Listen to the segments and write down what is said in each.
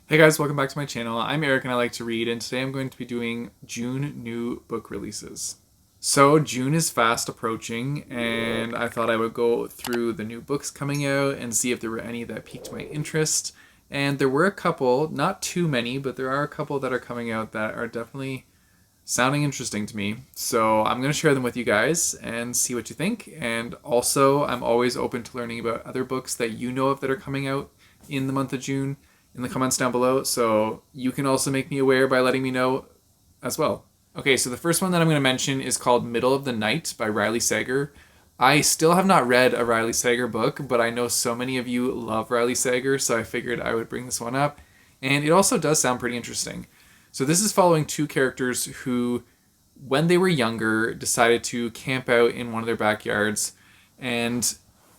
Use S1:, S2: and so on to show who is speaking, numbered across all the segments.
S1: Hey guys, welcome back to my channel. I'm Eric and I like to read, and today I'm going to be doing June new book releases. So, June is fast approaching, and I thought I would go through the new books coming out and see if there were any that piqued my interest. And there were a couple, not too many, but there are a couple that are coming out that are definitely sounding interesting to me. So, I'm going to share them with you guys and see what you think. And also, I'm always open to learning about other books that you know of that are coming out in the month of June in the comments down below. So you can also make me aware by letting me know as well. Okay, so the first one that I'm going to mention is called Middle of the Night by Riley Sager. I still have not read a Riley Sager book, but I know so many of you love Riley Sager, so I figured I would bring this one up. And it also does sound pretty interesting. So this is following two characters who, when they were younger, decided to camp out in one of their backyards. And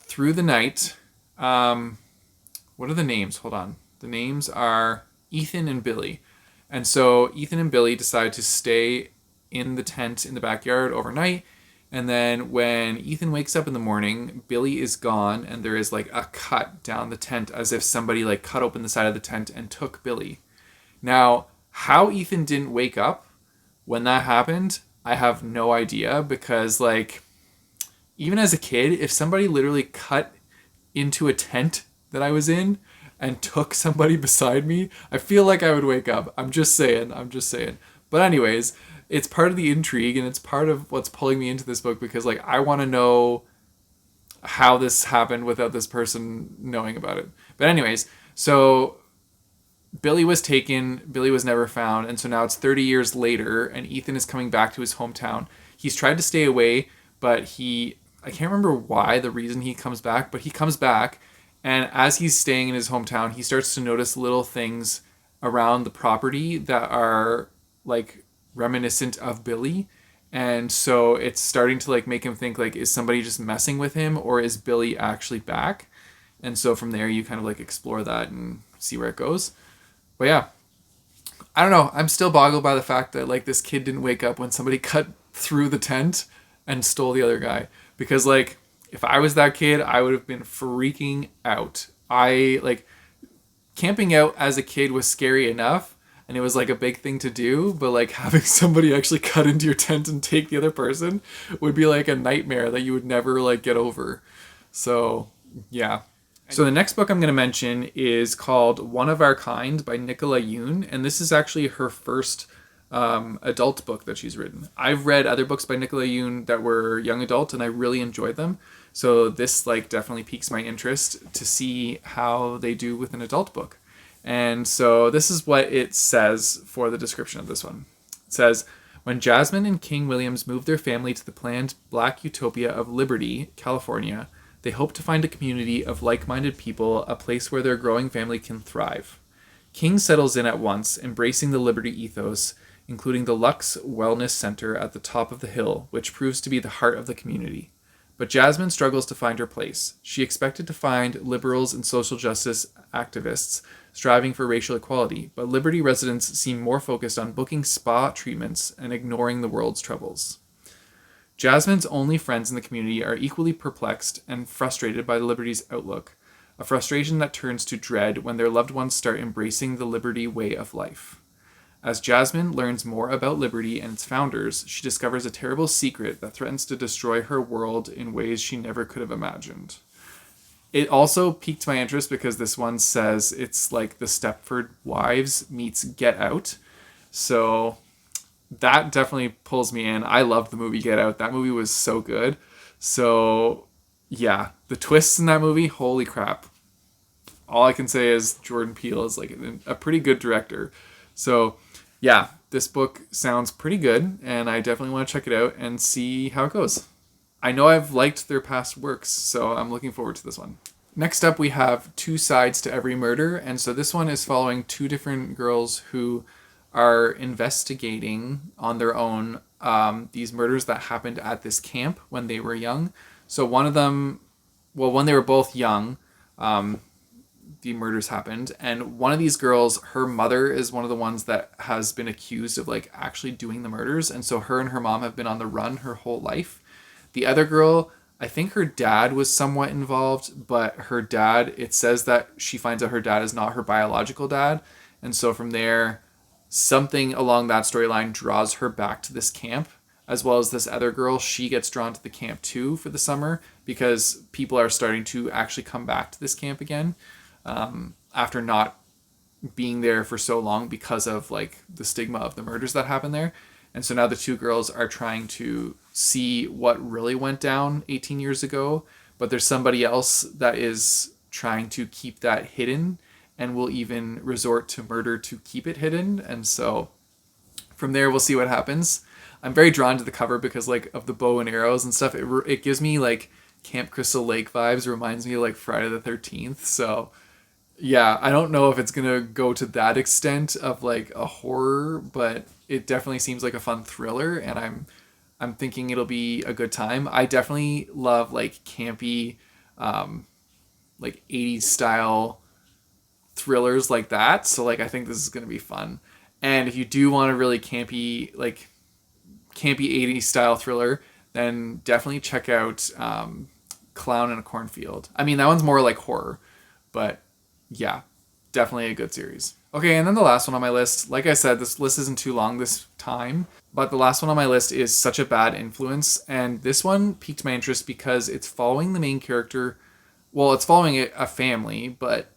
S1: through the night, what are the names? Hold on. The names are Ethan and Billy. And so Ethan and Billy decide to stay in the tent in the backyard overnight. And then when Ethan wakes up in the morning, Billy is gone and there is like a cut down the tent as if somebody like cut open the side of the tent and took Billy. Now, how Ethan didn't wake up when that happened, I have no idea because like even as a kid, if somebody literally cut into a tent that I was in and took somebody beside me, I feel like I would wake up. I'm just saying. I'm just saying. But anyways, it's part of the intrigue and it's part of what's pulling me into this book because like I want to know how this happened without this person knowing about it. But anyways, so Billy was taken, Billy was never found, and so now it's 30 years later and Ethan is coming back to his hometown. He's tried to stay away, but I can't remember why the reason he comes back, but he comes back. And as he's staying in his hometown, he starts to notice little things around the property that are like reminiscent of Billy. And so it's starting to like make him think like, is somebody just messing with him or is Billy actually back? And so from there you kind of like explore that and see where it goes. But yeah, I don't know. I'm still boggled by the fact that like this kid didn't wake up when somebody cut through the tent and stole the other guy. Because like if I was that kid, I would have been freaking out. I like camping out as a kid was scary enough and it was like a big thing to do, but like having somebody actually cut into your tent and take the other person would be like a nightmare that you would never like get over. So, yeah. So the next book I'm going to mention is called One of Our Kind by Nicola Yoon, and this is actually her first adult book that she's written. I've read other books by Nicola Yoon that were young adult, and I really enjoyed them. So this like definitely piques my interest to see how they do with an adult book. And so this is what it says for the description of this one. It says, when Jasmine and King Williams moved their family to the planned Black Utopia of Liberty, California, they hope to find a community of like-minded people, a place where their growing family can thrive. King settles in at once, embracing the Liberty ethos, including the Lux Wellness Center at the top of the hill, which proves to be the heart of the community. But Jasmine struggles to find her place. She expected to find liberals and social justice activists striving for racial equality, but Liberty residents seem more focused on booking spa treatments and ignoring the world's troubles. Jasmine's only friends in the community are equally perplexed and frustrated by the Liberty's outlook, a frustration that turns to dread when their loved ones start embracing the Liberty way of life. As Jasmine learns more about Liberty and its founders, she discovers a terrible secret that threatens to destroy her world in ways she never could have imagined. It also piqued my interest because this one says it's like the Stepford Wives meets Get Out. So that definitely pulls me in. I loved the movie Get Out. That movie was so good. So yeah, the twists in that movie, holy crap. All I can say is Jordan Peele is like a pretty good director. So yeah, this book sounds pretty good and I definitely want to check it out and see how it goes. I know I've liked their past works, so I'm looking forward to this one. Next up, we have Two Sides to Every Murder, and so this one is following two different girls who are investigating on their own these murders that happened at this camp when they were young. So one of them, well, when they were both young, the murders happened, and one of these girls, her mother is one of the ones that has been accused of like actually doing the murders, and so her and her mom have been on the run her whole life. The other girl, I think her dad was somewhat involved, but her dad, it says that she finds out her dad is not her biological dad. And so from there, something along that storyline draws her back to this camp, as well as this other girl. She gets drawn to the camp too for the summer because people are starting to actually come back to this camp again, after not being there for so long because of like the stigma of the murders that happened there. And so now the two girls are trying to see what really went down 18 years ago, but there's somebody else that is trying to keep that hidden and will even resort to murder to keep it hidden. And so from there, we'll see what happens. I'm very drawn to the cover because like of the bow and arrows and stuff. It gives me like Camp Crystal Lake vibes. It reminds me of like Friday the 13th. So yeah, I don't know if it's gonna go to that extent of like a horror, but it definitely seems like a fun thriller, and I'm thinking it'll be a good time. I definitely love like campy, like 80s style thrillers like that. So like I think this is gonna be fun. And if you do want a really campy 80s style thriller, then definitely check out Clown in a Cornfield. I mean, that one's more like horror, but yeah, definitely a good series. Okay, and then the last one on my list, like I said, this list isn't too long this time, but the last one on my list is Such a Bad Influence, and this one piqued my interest because it's following the main character. Well, it's following a family, but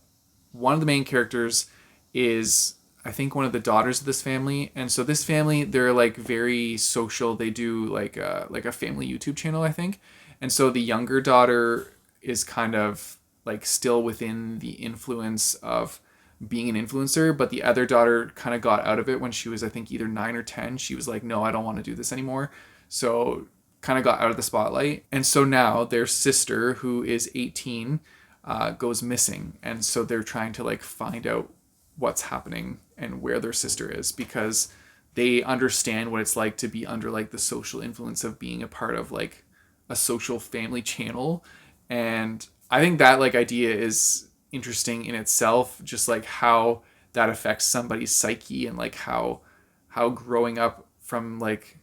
S1: one of the main characters is, I think, one of the daughters of this family. And so this family, they're like very social. They do like a family YouTube channel, I think. And so the younger daughter is kind of like still within the influence of being an influencer, but the other daughter kind of got out of it when she was, I think, either 9 or 10. She was like, no, I don't want to do this anymore. So kind of got out of the spotlight. And so now their sister, who is 18, goes missing. And so they're trying to like find out what's happening and where their sister is, because they understand what it's like to be under like the social influence of being a part of like a social family channel. And I think that like idea is interesting in itself, just like how that affects somebody's psyche, and like how growing up from like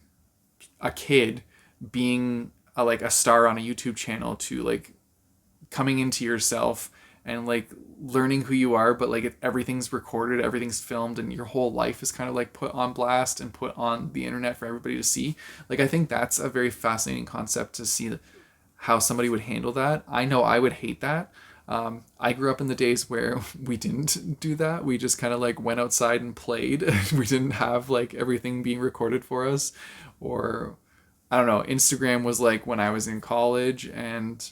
S1: a kid being like a star on a YouTube channel to like coming into yourself and like learning who you are, but like everything's recorded, everything's filmed, and your whole life is kind of like put on blast and put on the internet for everybody to see. Like I think that's a very fascinating concept to see how somebody would handle that. I know I would hate that. I grew up in the days where we didn't do that. We just kind of like went outside and played. We didn't have like everything being recorded for us. Or I don't know, Instagram was like when I was in college, and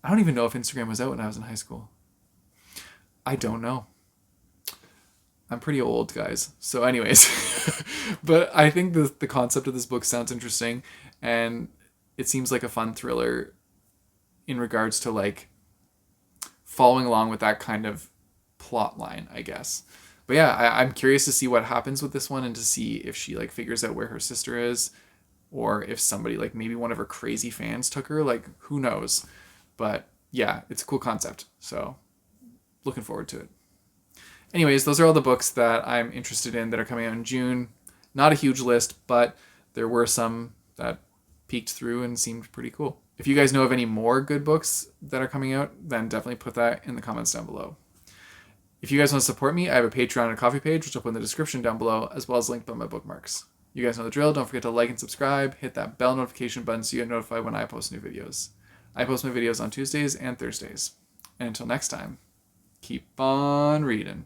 S1: I don't even know if Instagram was out when I was in high school. I don't know. I'm pretty old, guys. So anyways, but I think the concept of this book sounds interesting, and it seems like a fun thriller in regards to like following along with that kind of plot line, I guess. But yeah, I'm curious to see what happens with this one, and to see if she like figures out where her sister is, or if somebody like maybe one of her crazy fans took her. Like who knows? But yeah, it's a cool concept. So looking forward to it. Anyways, those are all the books that I'm interested in that are coming out in June. Not a huge list, but there were some that peeked through and seemed pretty cool. If you guys know of any more good books that are coming out, then definitely put that in the comments down below. If you guys want to support me, I have a Patreon and a Ko-fi page, which I'll put in the description down below, as well as linked by my bookmarks. You guys know the drill. Don't forget to like and subscribe. Hit that bell notification button so you get notified when I post new videos. I post my videos on Tuesdays and Thursdays. And until next time, keep on reading.